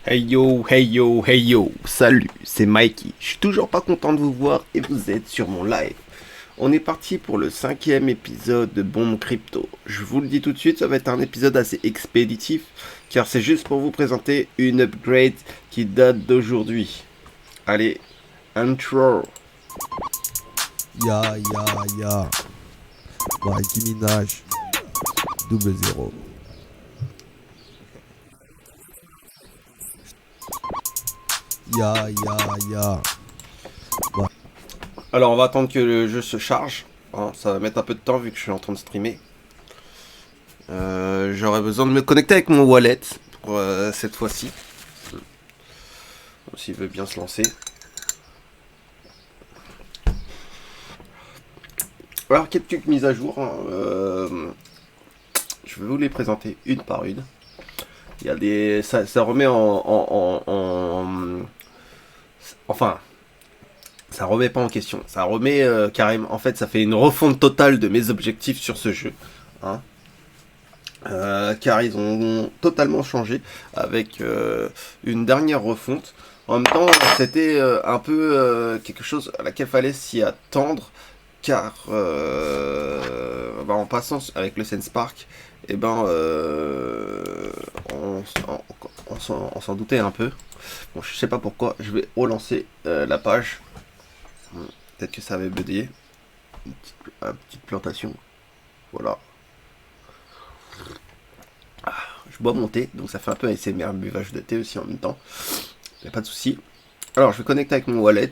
Hey yo, hey yo, hey yo, salut, c'est Mikey. Je suis toujours pas content de vous voir et vous êtes sur mon live. On est parti pour le 5e épisode de Bombe Crypto. Je vous le dis tout de suite, ça va être un épisode assez expéditif car c'est juste pour vous présenter une upgrade qui date d'aujourd'hui. Allez, intro. Ya, ya, ya. Nicki Minaj. Double zéro. Ya, ya, ya. Alors on va attendre que le jeu se charge. Hein, ça va mettre un peu de temps vu que je suis en train de streamer. J'aurais besoin de me connecter avec mon wallet pour cette fois-ci. S'il veut bien se lancer. Alors, quelques mises à jour. Hein, je vais vous les présenter une par une. Il y a des. Ça remet enfin, ça remet pas en question. Ça remet carrément. En fait, ça fait une refonte totale de mes objectifs sur ce jeu. Hein. Car ils ont totalement changé avec une dernière refonte. En même temps, c'était un peu quelque chose à laquelle fallait s'y attendre, car en passant avec le Sense Park, et on s'en doutait un peu. Bon, je sais pas pourquoi, je vais relancer la page. Peut-être que ça avait bugué. Une petite plantation. Voilà. Je bois mon thé, donc ça fait un peu ASMR, buvage de thé aussi en même temps. Y a pas de souci. Alors, je vais connecter avec mon wallet.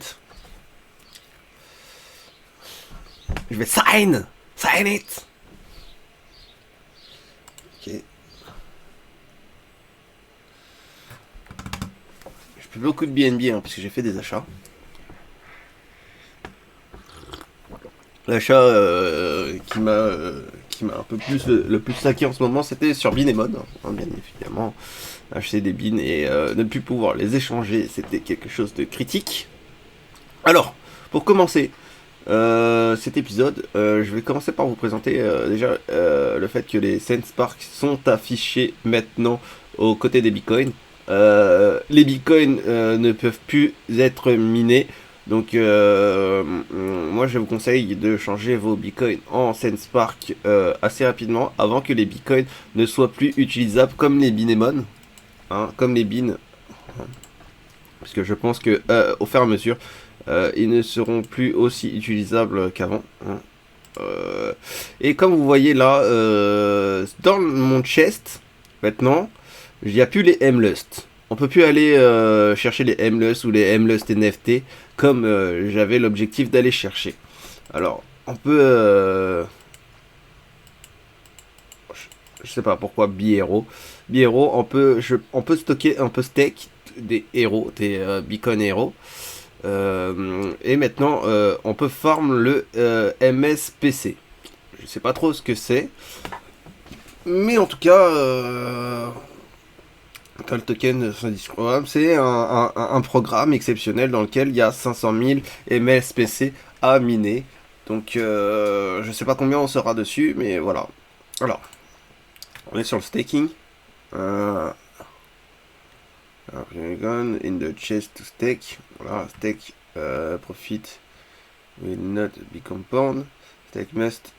Je vais sign it. Ok. Je fais beaucoup de BNB hein, parce que j'ai fait des achats. L'achat qui m'a un peu plus le plus saqué en ce moment, c'était sur Binemod, hein, bien évidemment. Acheter des bins et ne plus pouvoir les échanger, c'était quelque chose de critique. Alors, pour commencer cet épisode, je vais commencer par vous présenter déjà le fait que les Sense Park sont affichés maintenant aux côtés des bitcoins. Les bitcoins ne peuvent plus être minés. Donc, moi, je vous conseille de changer vos bitcoins en Sense Park assez rapidement avant que les bitcoins ne soient plus utilisables comme les binemon, hein, comme les bins, parce que je pense que au fur et à mesure, ils ne seront plus aussi utilisables qu'avant. Hein. Et comme vous voyez là, dans mon chest, maintenant, il n'y a plus les M-Lust. On peut plus aller chercher les M-Lust ou les M-Lust NFT comme j'avais l'objectif d'aller chercher. Alors, on peut... je sais pas pourquoi B-Hero. B-Hero, on peut stocker, on peut stake des héros, des beacon héros. Et maintenant, on peut farm le MSPC. Je sais pas trop ce que c'est. Mais en tout cas, quand le token c'est un programme exceptionnel dans lequel il y a 500 000 MSPC à miner. Donc, je sais pas combien on sera dessus, mais voilà. Alors, on est sur le staking. In the chest to stake. Voilà, stake profit will not be compound. Stake must.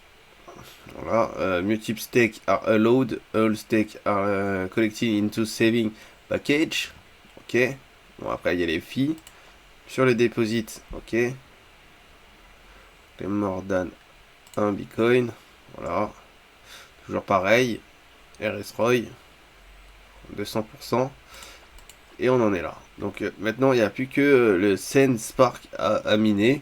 Voilà, multiple stake are allowed. All stake are collected into saving package. Ok. Bon, après, il y a les fees. Sur les deposits, ok. More than 1 bitcoin. Voilà. Toujours pareil. RS Roy. 200%. Et on en est là. Donc maintenant, il n'y a plus que le Sense Spark à miner.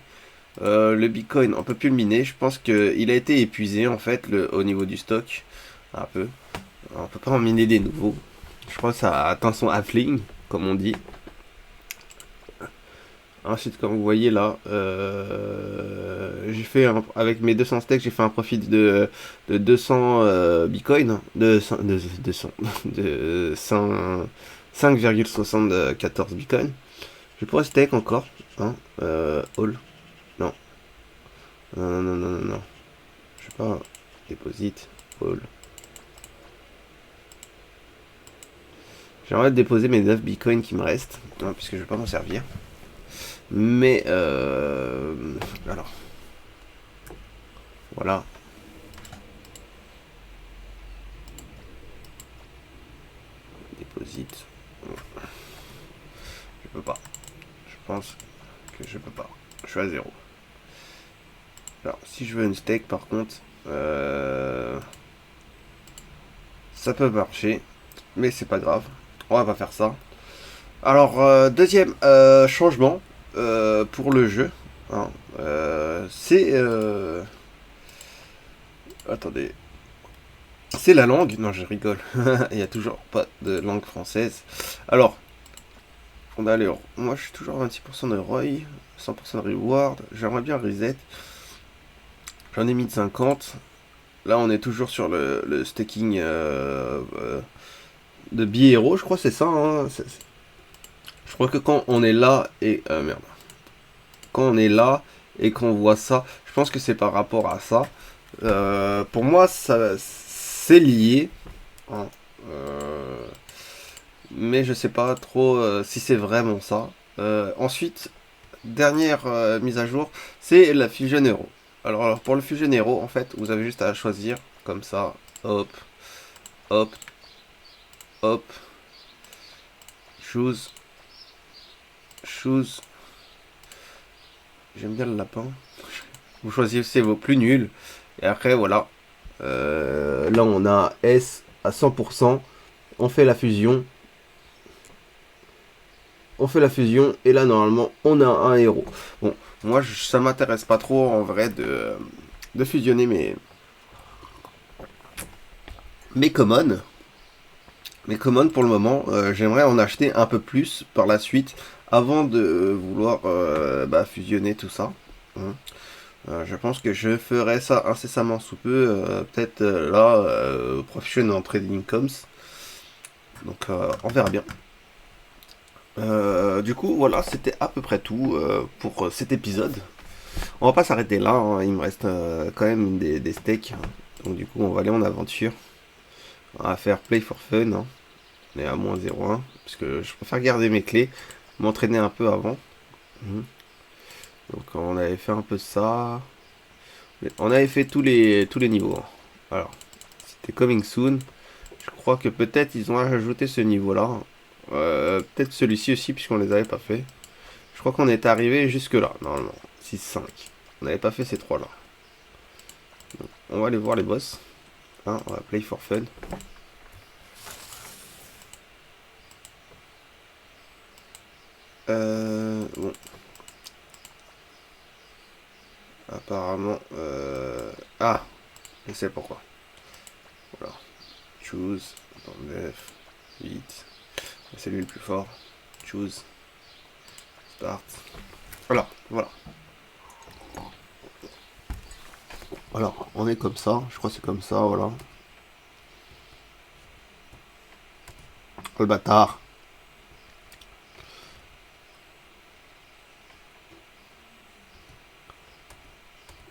Le Bitcoin, on peut plus le miner. Je pense qu'il a été épuisé en fait au niveau du stock. Un peu. On peut pas en miner des nouveaux. Je crois que ça a atteint son halfling, comme on dit. Ensuite, comme vous voyez là, j'ai fait avec mes 200 stacks, j'ai fait un profit de 200 bitcoin, de 200, de 5,74 bitcoin. Je pourrais stake encore, hein, all, non, non, non, non, non, non, je sais pas, deposit, all. J'aimerais déposer mes 9 bitcoins qui me restent, hein, puisque je vais pas m'en servir. Mais alors voilà. Déposite. Je peux pas. Je pense que je peux pas. Je suis à 0. Alors si je veux une stake par contre, ça peut marcher, mais c'est pas grave. On va pas faire ça. Alors deuxième changement pour le jeu, hein, c'est attendez. C'est la langue. Non, je rigole. Il n'y a toujours pas de langue française. Alors, on a aller. Moi, je suis toujours à 26% de ROI, 100% de reward. J'aimerais bien reset. J'en ai mis de 50. Là, on est toujours sur le staking de billets héros, je crois, c'est ça. Hein. Je crois que quand on est là et merde, quand on est là et qu'on voit ça, je pense que c'est par rapport à ça. Pour moi, ça c'est lié. Hein. Mais je sais pas trop si c'est vraiment ça. Ensuite, dernière mise à jour, c'est la Fusion Hero. Alors, pour le Fusion Hero, en fait, vous avez juste à choisir comme ça, hop, hop, hop, choose, choose. J'aime bien le lapin. Vous choisissez vos plus nuls et après voilà. Là, on a S à 100%. On fait la fusion. On fait la fusion et là normalement on a un héros. Bon, moi ça m'intéresse pas trop en vrai de fusionner mes commons. Mes commons pour le moment, j'aimerais en acheter un peu plus par la suite avant de vouloir fusionner tout ça. Hein. Je pense que je ferai ça incessamment sous peu, peut-être là, Professional Trading Comes. Donc on verra bien. Du coup, voilà, c'était à peu près tout pour cet épisode. On va pas s'arrêter là, hein, il me reste quand même des steaks. Donc du coup, on va aller en aventure. On va faire play for fun. Hein. On est à moins 0,1. Parce que je préfère garder mes clés, m'entraîner un peu avant. Donc on avait fait un peu ça. On avait fait tous les niveaux. Hein. Alors, c'était coming soon. Je crois que peut-être ils ont ajouté ce niveau-là. Peut-être celui-ci aussi, puisqu'on les avait pas fait. Je crois qu'on est arrivé jusque là, normalement. 6-5. On n'avait pas fait ces trois là. Donc, on va aller voir les boss. Hein, on va play for fun. Bon. Apparemment. Ah, je sais pourquoi. Voilà. Choose. 9. 8. C'est lui le plus fort. Choose. Start. Voilà, voilà. Alors, on est comme ça. Je crois que c'est comme ça, voilà. Oh, le bâtard.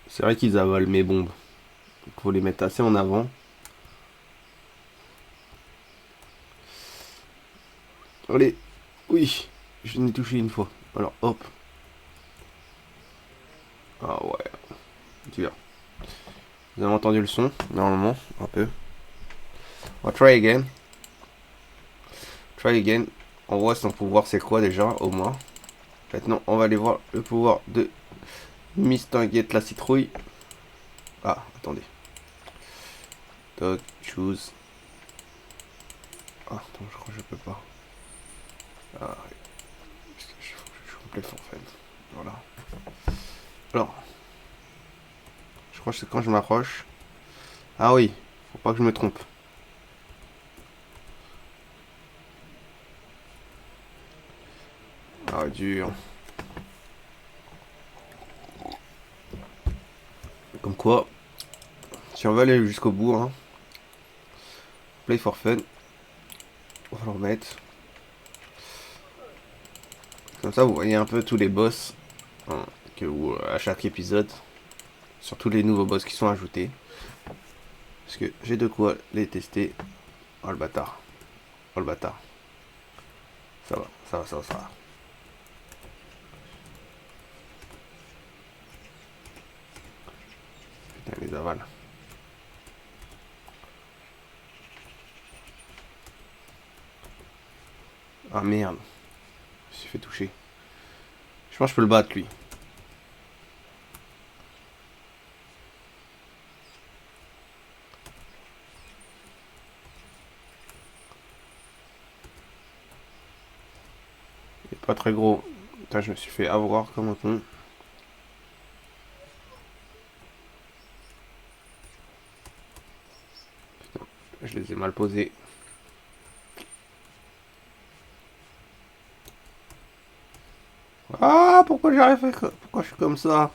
C'est vrai qu'ils avalent mes bombes. Il faut les mettre assez en avant. Allez. Oui. Je n'ai touché une fois. Alors, hop. Ah ouais. Dur. Vous avez entendu le son, normalement, un peu. On va try again. Try again. On voit son pouvoir c'est quoi déjà, au moins. Maintenant, on va aller voir le pouvoir de Mistinguette la citrouille. Ah, attendez. Dog, choose. Ah, attends, je crois que je peux pas. Ah, oui. Je complète forfait. Voilà. Alors. Je crois que c'est quand je m'approche. Ah oui, faut pas que je me trompe. Ah, dur. Comme quoi, si on veut aller jusqu'au bout, hein, play for fun, on va le remettre. Comme ça, vous voyez un peu tous les boss hein, à chaque épisode. Surtout les nouveaux boss qui sont ajoutés. Parce que j'ai de quoi les tester. Oh le bâtard. Oh le bâtard. Ça va, ça va, ça va, ça va. Putain, les avales. Ah merde. Je me suis fait toucher. Je pense que je peux le battre lui. Il est pas très gros. Putain, je me suis fait avoir comme un con. Putain, je les ai mal posés. Ah, pourquoi j'arrive à... Pourquoi je suis comme ça?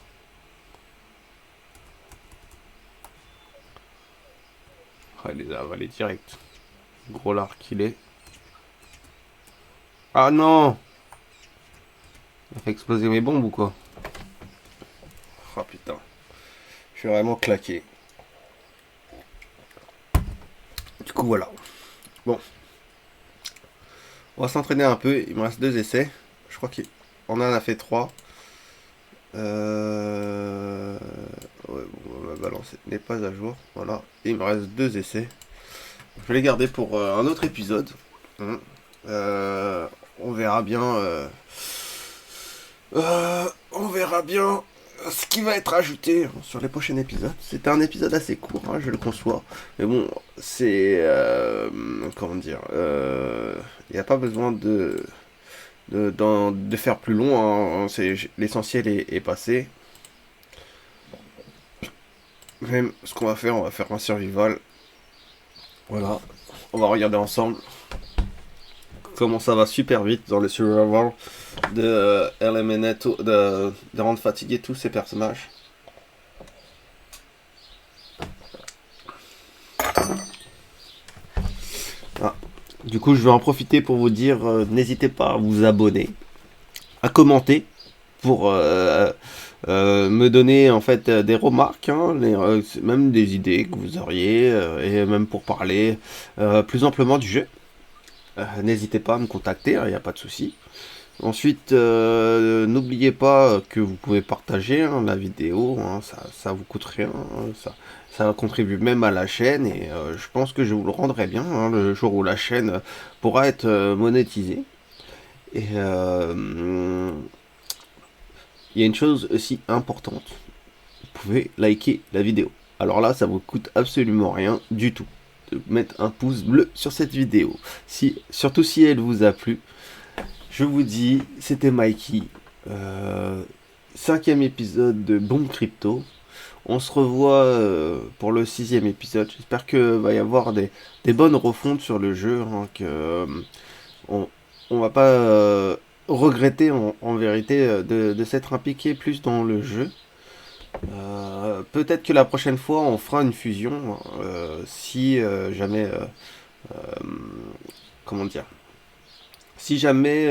Ah, il les a avalés direct. Gros lard qu'il est. Ah non! Il a fait exploser mes bombes ou quoi? Ah putain. Je suis vraiment claqué. Du coup, voilà. Bon. On va s'entraîner un peu. Il me reste 2 essais. Je crois qu'on en a fait 3. Ouais, bon, ma balance n'est pas à jour. Voilà. Et il me reste 2 essais. Je vais les garder pour un autre épisode. Hein. On verra bien. On verra bien ce qui va être ajouté sur les prochains épisodes. C'était un épisode assez court, hein, je le conçois. Mais bon, c'est... comment dire, il n'y a pas besoin de faire plus long. Hein. L'essentiel est passé. Même ce qu'on va faire, on va faire un survival. Voilà. On va regarder ensemble comment ça va super vite dans le survival de Elemental, de rendre fatigué tous ces personnages. Ah. Du coup, je vais en profiter pour vous dire, n'hésitez pas à vous abonner, à commenter pour me donner en fait des remarques, hein, même des idées que vous auriez, et même pour parler plus amplement du jeu. N'hésitez pas à me contacter, il n'y a pas de souci. Ensuite, n'oubliez pas que vous pouvez partager hein, la vidéo, hein, ça vous coûte rien, hein, ça contribue même à la chaîne et je pense que je vous le rendrai bien hein, le jour où la chaîne pourra être monétisée. Et il y a une chose aussi importante, vous pouvez liker la vidéo. Alors là, ça vous coûte absolument rien du tout de mettre un pouce bleu sur cette vidéo. Surtout si elle vous a plu. Je vous dis, c'était Mikey, 5e épisode de Bombe Crypto. On se revoit pour le 6e épisode. J'espère que va y avoir des bonnes refontes sur le jeu, hein, que on va pas regretter en vérité de s'être impliqué plus dans le jeu. Peut-être que la prochaine fois on fera une fusion si jamais comment dire, si jamais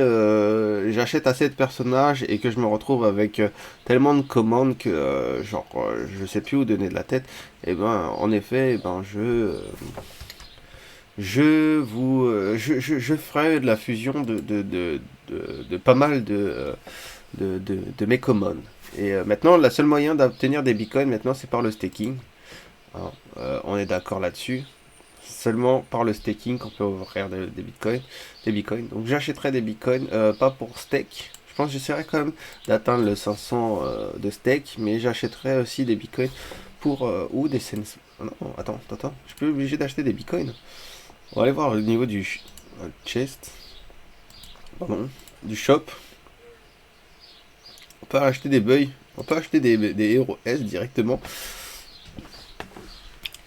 j'achète assez de personnages et que je me retrouve avec tellement de commandes que je sais plus où donner de la tête, et ben en effet, je ferai de la fusion de pas mal de mes commandes. Et maintenant, le seul moyen d'obtenir des bitcoins maintenant, c'est par le staking. Alors, on est d'accord là-dessus. Seulement par le staking qu'on peut ouvrir des bitcoins. Donc j'achèterai des bitcoins, pas pour stake. Je pense que j'essaierai quand même d'atteindre le 500 de stake, mais j'achèterai aussi des bitcoins pour ou des cents. Oh non, attends, je suis plus obligé d'acheter des bitcoins. On va aller voir le niveau du chest, pardon, du shop. On peut acheter des buys, on peut acheter des héros S directement.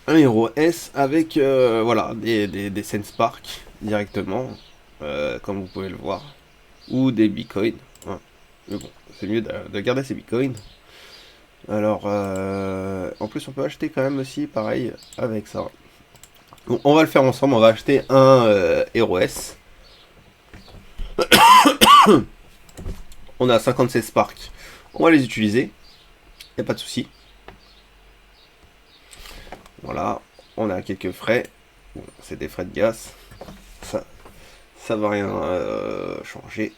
Un héros S avec voilà des Sense Spark directement, comme vous pouvez le voir, ou des bitcoins. Hein. Mais bon, c'est mieux de garder ces bitcoins. Alors, en plus, on peut acheter quand même aussi pareil avec ça. Bon, on va le faire ensemble. On va acheter un héros S. On a 57 Spark. On va les utiliser. Y a pas de souci. Voilà, on a quelques frais. Bon, c'est des frais de gaz. ça va rien changer.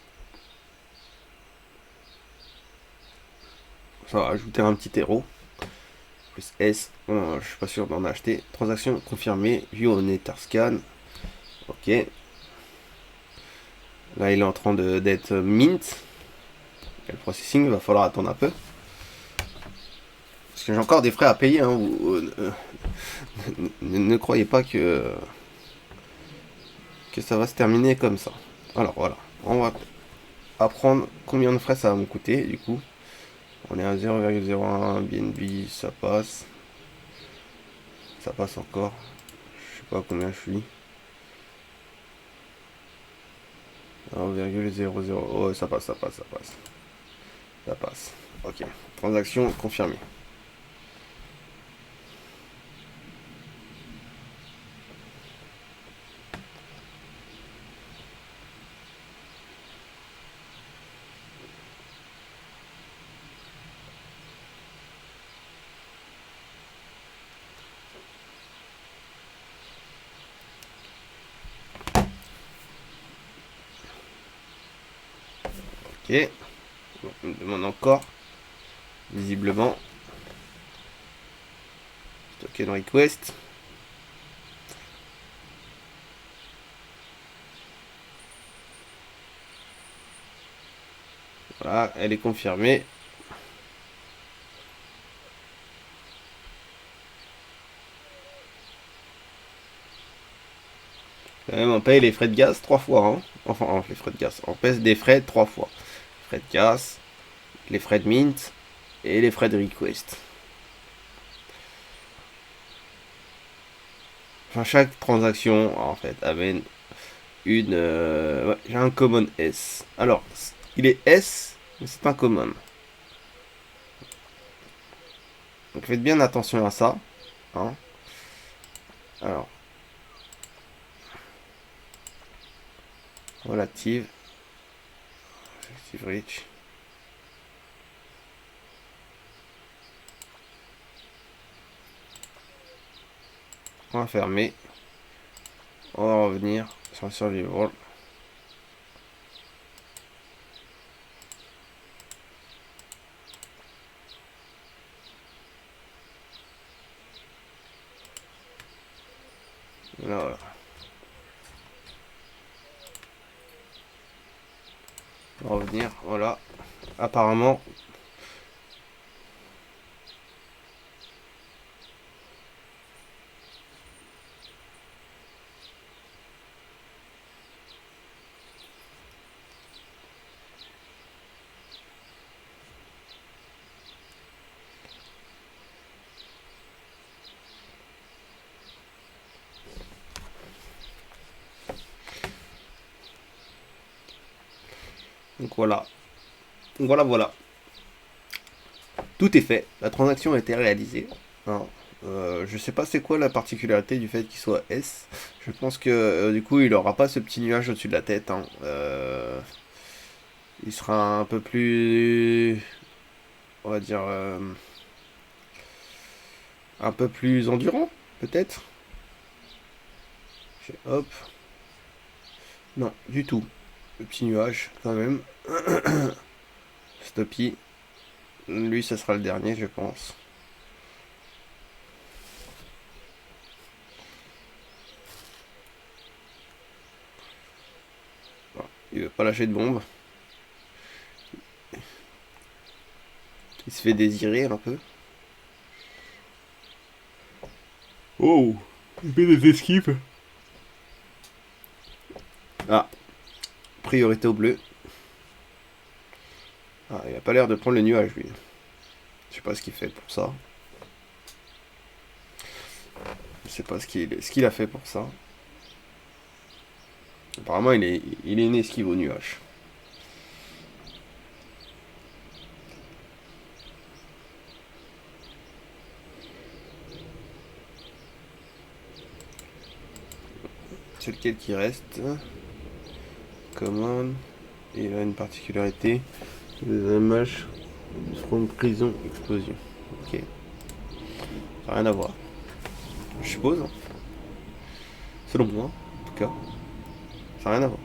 Ça va ajouter un petit héros. Plus S, je suis pas sûr d'en acheter. Transaction confirmée, vue au Netherscan. Ok. Là il est en train d'être mint. Et le processing, il va falloir attendre un peu. Parce que j'ai encore des frais à payer. Hein, ne croyez pas que ça va se terminer comme ça. Alors voilà, on va apprendre combien de frais ça va me coûter du coup. On est à 0,01 BNB, ça passe. Ça passe encore. Je sais pas combien je suis. 1,00. Oh, ça passe. Ça passe. Ok. Transaction confirmée. Ok. Bon, il me demande encore. Visiblement. Token request. Voilà, elle est confirmée. Quand même, on paye les frais de gaz 3 fois. Hein. Enfin, les frais de gaz. On pèse des frais 3 fois. Les frais de gaz, les frais de mint et les frais de request. Enfin, chaque transaction, en fait, amène une... ouais, j'ai un common S. Alors, il est S, mais c'est un common. Donc faites bien attention à ça. Hein. Alors, relative. Effective reach. On va fermer. On va revenir sur le survival. Là, voilà. On va revenir, voilà. Apparemment, donc voilà. Voilà. Tout est fait. La transaction a été réalisée. Hein. Je sais pas c'est quoi la particularité du fait qu'il soit S. Je pense que du coup il aura pas ce petit nuage au-dessus de la tête. Hein. Il sera un peu plus, on va dire, un peu plus endurant, peut-être. Hop. Non, du tout. Le petit nuage, quand même. Stoppy. Lui, ça sera le dernier, je pense. Il veut pas lâcher de bombe. Il se fait désirer un peu. Oh, il fait des esquives. Ah, priorité au bleu. Ah, il a pas l'air de prendre le nuage, lui. Je sais pas ce qu'il fait pour ça. Je sais pas ce qu'il a fait pour ça. Apparemment, il est une esquive au nuage. C'est lequel qui reste. Commande. Et il a une particularité. Les images from prison explosion. Ok. Ça n'a rien à voir. Je suppose. Selon moi, en tout cas. Ça n'a rien à voir.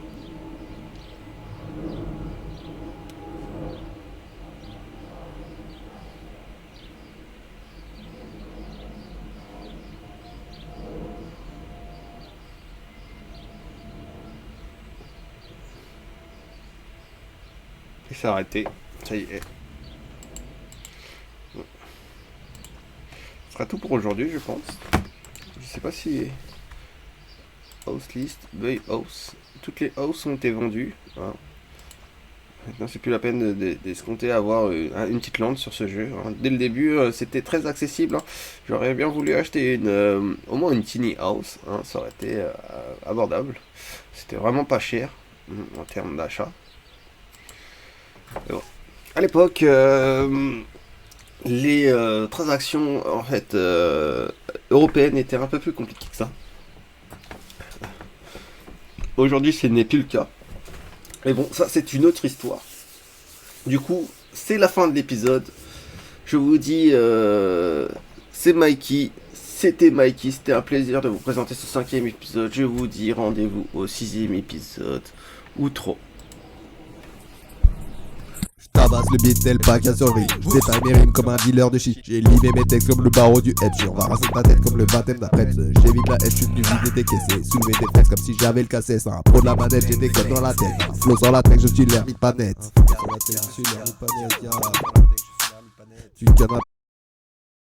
Il s'est arrêté. Ça y est. Ce sera tout pour aujourd'hui, je pense. Je sais pas si... House list, Buy House. Toutes les houses ont été vendues. Hein. Maintenant, c'est plus la peine d'escompter avoir une petite lande sur ce jeu. Hein. Dès le début, c'était très accessible. Hein. J'aurais bien voulu acheter au moins une tiny house. Hein. Ça aurait été abordable. C'était vraiment pas cher en termes d'achat. Bon. À l'époque, les transactions en fait européennes étaient un peu plus compliquées que ça. Aujourd'hui, ce n'est plus le cas. Mais bon, ça c'est une autre histoire. Du coup, c'est la fin de l'épisode. Je vous dis, c'est Mikey. C'était Mikey. C'était un plaisir de vous présenter ce 5e épisode. Je vous dis rendez-vous au 6e épisode. Ou trop. Tabasse le beat tel pas qu'à survie. J'détaille mes rimes comme un dealer de shit. J'ai limé mes textes comme le barreau du hedge. On va raser ta tête comme le baptême d'après. J'évite la haine, j'suis venu vider tes caissés. Soulever tes fesses comme si j'avais le cassé. C'est un pro de la manette, j'ai des codes dans la tête. Flow sur la tech, je suis l'hermite pas net. Sur la tech, je suis l'hermite pas net. Tu canapes.